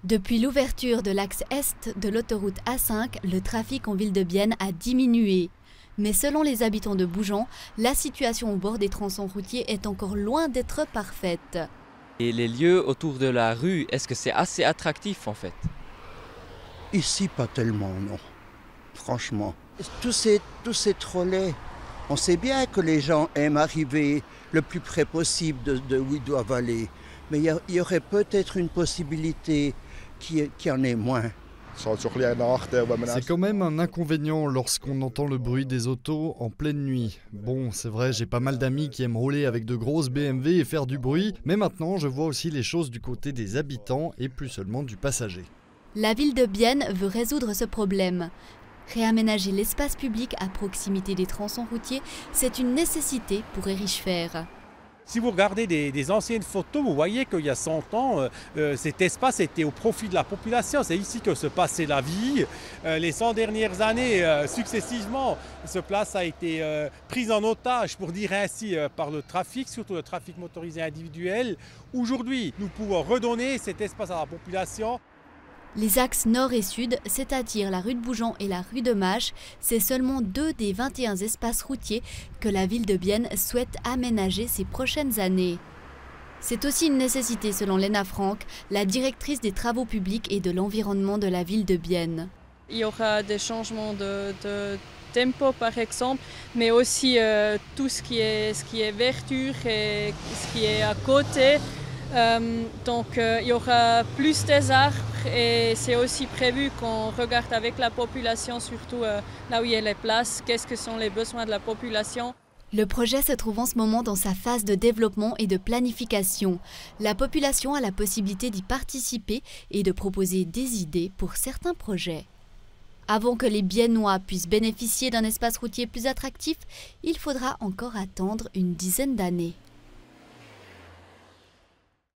Depuis l'ouverture de l'axe est de l'autoroute A5, le trafic en ville de Bienne a diminué. Mais selon les habitants de Bougeant, la situation au bord des tronçons routiers est encore loin d'être parfaite. Et les lieux autour de la rue, est-ce que c'est assez attractif en fait? Ici, pas tellement, non. Franchement. Tous ces trolleys, on sait bien que les gens aiment arriver le plus près possible de où ils doivent aller. Mais il y aurait peut-être une possibilité qu'il y en ait moins. C'est quand même un inconvénient lorsqu'on entend le bruit des autos en pleine nuit. Bon, c'est vrai, j'ai pas mal d'amis qui aiment rouler avec de grosses BMW et faire du bruit, mais maintenant je vois aussi les choses du côté des habitants et plus seulement du passager. La ville de Bienne veut résoudre ce problème. Réaménager l'espace public à proximité des tronçons routiers, c'est une nécessité pour Erich Fehr. Si vous regardez des anciennes photos, vous voyez qu'il y a 100 ans, cet espace était au profit de la population. C'est ici que se passait la vie. Les 100 dernières années, successivement, ce place a été prise en otage, pour dire ainsi, par le trafic, surtout le trafic motorisé individuel. Aujourd'hui, nous pouvons redonner cet espace à la population. Les axes nord et sud, c'est-à-dire la rue de Bougeant et la rue de Mâche, c'est seulement 2 des 21 espaces routiers que la ville de Bienne souhaite aménager ces prochaines années. C'est aussi une nécessité selon Lena Frank, la directrice des travaux publics et de l'environnement de la ville de Bienne. Il y aura des changements de tempo par exemple, mais aussi tout ce qui est verdure et ce qui est à côté. Donc il y aura plus des arbres et c'est aussi prévu qu'on regarde avec la population, surtout là où il y a les places, qu'est-ce que sont les besoins de la population. Le projet se trouve en ce moment dans sa phase de développement et de planification. La population a la possibilité d'y participer et de proposer des idées pour certains projets. Avant que les Biennois puissent bénéficier d'un espace routier plus attractif, il faudra encore attendre une dizaine d'années.